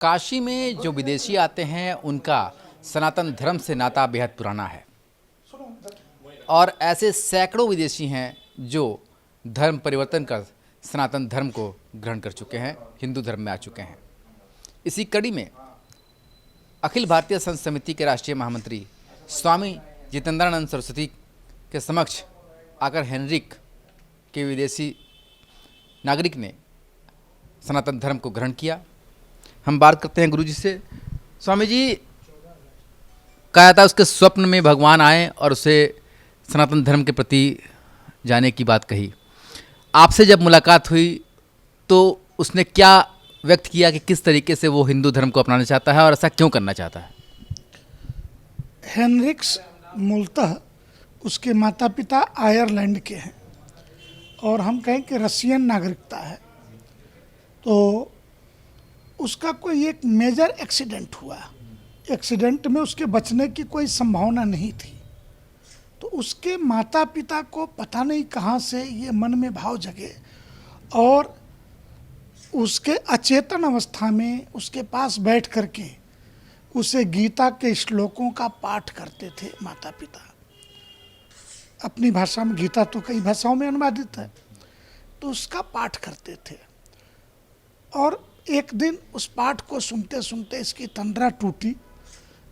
काशी में जो विदेशी आते हैं उनका सनातन धर्म से नाता बेहद पुराना है और ऐसे सैकड़ों विदेशी हैं जो धर्म परिवर्तन कर सनातन धर्म को ग्रहण कर चुके हैं, हिंदू धर्म में आ चुके हैं। इसी कड़ी में अखिल भारतीय संत समिति के राष्ट्रीय महामंत्री स्वामी जितेंद्रानंद सरस्वती के समक्ष आकर हेनरिक के विदेशी नागरिक ने सनातन धर्म को ग्रहण किया। हम बात करते हैं गुरु जी से। स्वामी जी, कहा था उसके स्वप्न में भगवान आए और उसे सनातन धर्म के प्रति जाने की बात कही। आपसे जब मुलाकात हुई तो उसने क्या व्यक्त किया कि किस तरीके से वो हिंदू धर्म को अपनाना चाहता है और ऐसा क्यों करना चाहता है? हेनरिक्स मूलतः उसके माता पिता आयरलैंड के हैं और हम कहें कि रशियन नागरिकता है। तो उसका कोई एक मेजर एक्सीडेंट हुआ। एक्सीडेंट में उसके बचने की कोई संभावना नहीं थी। तो उसके माता पिता को पता नहीं कहाँ से ये मन में भाव जगे और उसके अचेतन अवस्था में उसके पास बैठ करके उसे गीता के श्लोकों का पाठ करते थे माता पिता। अपनी भाषा में, गीता तो कई भाषाओं में अनुवादित है, तो उसका पाठ करते थे। और एक दिन उस पाठ को सुनते सुनते इसकी तंद्रा टूटी,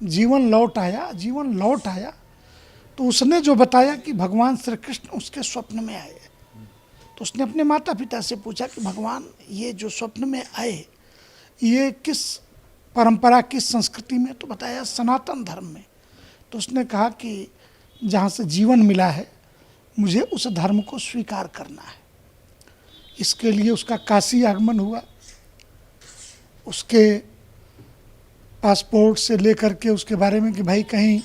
जीवन लौट आया। तो उसने जो बताया कि भगवान श्री कृष्ण उसके स्वप्न में आए, तो उसने अपने माता पिता से पूछा कि भगवान ये जो स्वप्न में आए ये किस परंपरा, किस संस्कृति में? तो बताया सनातन धर्म में। तो उसने कहा कि जहाँ से जीवन मिला है मुझे उस धर्म को स्वीकार करना है। इसके लिए उसका काशी आगमन हुआ। उसके पासपोर्ट से लेकर के उसके बारे में कि भाई कहीं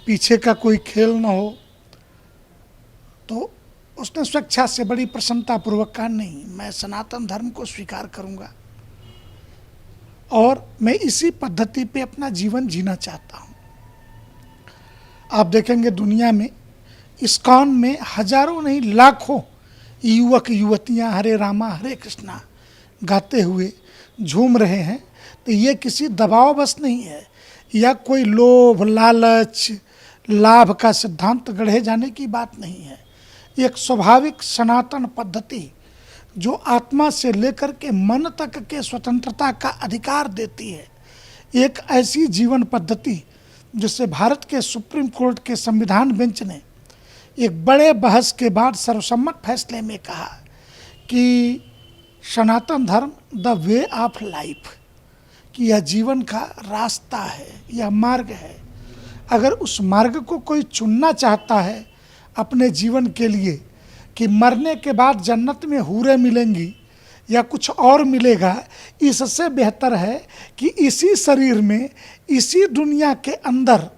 पीछे का कोई खेल ना हो, तो उसने स्वेच्छा से बड़ी प्रसन्नतापूर्वक कहा नहीं, मैं सनातन धर्म को स्वीकार करूंगा और मैं इसी पद्धति पे अपना जीवन जीना चाहता हूं। आप देखेंगे दुनिया में इस्कॉन में हजारों नहीं लाखों युवक युवतियां हरे रामा हरे कृष्णा गाते हुए झूम रहे हैं। तो ये किसी दबाव बस नहीं है या कोई लोभ लालच लाभ का सिद्धांत गढ़े जाने की बात नहीं है। एक स्वाभाविक सनातन पद्धति जो आत्मा से लेकर के मन तक के स्वतंत्रता का अधिकार देती है, एक ऐसी जीवन पद्धति जिससे भारत के सुप्रीम कोर्ट के संविधान बेंच ने एक बड़े बहस के बाद सर्वसम्मत फैसले में कहा कि सनातन धर्म द वे ऑफ लाइफ, कि यह जीवन का रास्ता है, यह मार्ग है। अगर उस मार्ग को कोई चुनना चाहता है अपने जीवन के लिए कि मरने के बाद जन्नत में हूरें मिलेंगी या कुछ और मिलेगा, इससे बेहतर है कि इसी शरीर में, इसी दुनिया के अंदर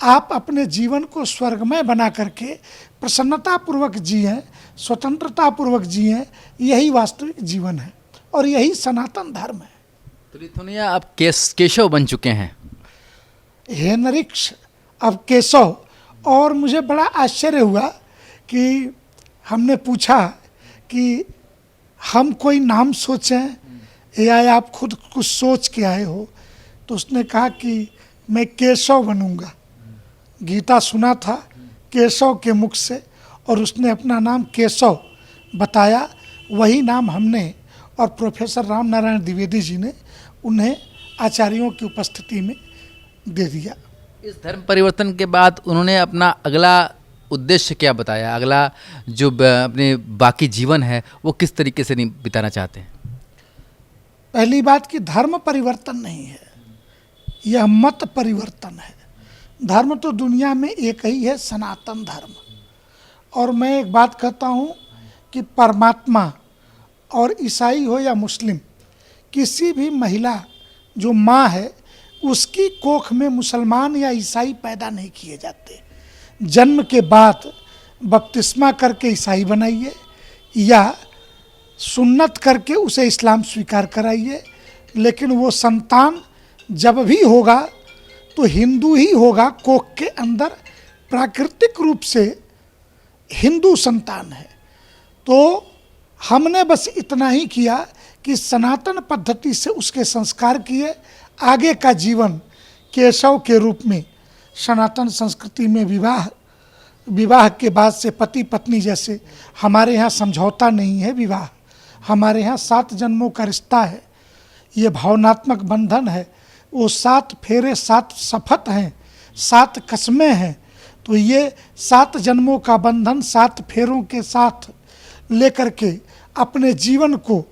आप अपने जीवन को स्वर्गमय बना करके प्रसन्नतापूर्वक जिएं, स्वतंत्रतापूर्वक जिएं। यही वास्तविक जीवन है और यही सनातन धर्म है। तो लिथुनिया अब केशव बन चुके हैं। हेनरिक्स अब केशव। और मुझे बड़ा आश्चर्य हुआ कि हमने पूछा कि हम कोई नाम सोचें या आप खुद कुछ सोच के आए हो? तो उसने कहा कि मैं केशव बनूंगा। गीता सुना था केशव के मुख से और उसने अपना नाम केशव बताया। वही नाम हमने और प्रोफेसर राम नारायण द्विवेदी जी ने उन्हें आचार्यों की उपस्थिति में दे दिया। इस धर्म परिवर्तन के बाद उन्होंने अपना अगला उद्देश्य क्या बताया? अगला जो अपने बाकी जीवन है वो किस तरीके से नहीं बिताना चाहते हैं? पहली बात कि धर्म परिवर्तन नहीं है, यह मत परिवर्तन है। धर्म तो दुनिया में एक ही है, सनातन धर्म। और मैं एक बात कहता हूँ कि परमात्मा और ईसाई हो या मुस्लिम, किसी भी महिला जो माँ है उसकी कोख में मुसलमान या ईसाई पैदा नहीं किए जाते। जन्म के बाद बपतिस्मा करके ईसाई बनाइए या सुन्नत करके उसे इस्लाम स्वीकार कराइए, लेकिन वो संतान जब भी होगा तो हिंदू ही होगा। कोख के अंदर प्राकृतिक रूप से हिंदू संतान है। तो हमने बस इतना ही किया कि सनातन पद्धति से उसके संस्कार किए, आगे का जीवन केशव के रूप में। सनातन संस्कृति में विवाह के बाद से पति पत्नी जैसे, हमारे यहाँ समझौता नहीं है विवाह, हमारे यहाँ 7 जन्मों का रिश्ता है, ये भावनात्मक बंधन है। वो 7 फेरे 7 शपथ हैं, 7 कस्में हैं। तो ये 7 जन्मों का बंधन 7 फेरों के साथ लेकर के अपने जीवन को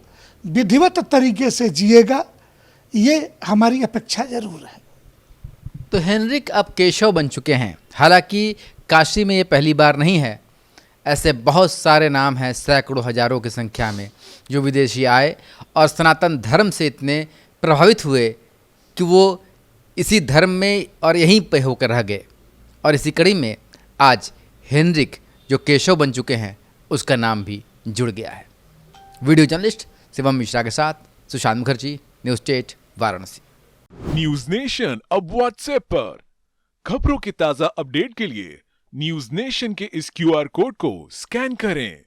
विधिवत तरीके से जिएगा, ये हमारी अपेक्षा जरूर है। तो हेनरिक अब केशव बन चुके हैं। हालांकि काशी में ये पहली बार नहीं है, ऐसे बहुत सारे नाम हैं, सैकड़ों हजारों की संख्या में, जो विदेशी आए और सनातन धर्म से इतने प्रभावित हुए कि वो इसी धर्म में और यहीं पे होकर रह गए। और इसी कड़ी में आज हेनरिक जो केशव बन चुके हैं, उसका नाम भी जुड़ गया है। वीडियो जर्नलिस्ट शिवम मिश्रा के साथ Sushant Mukherjee, news 8 Varanasi. News nation अब व्हाट्सएप पर खबरों के ताजा अपडेट के लिए न्यूज नेशन के इस QR कोड को स्कैन करें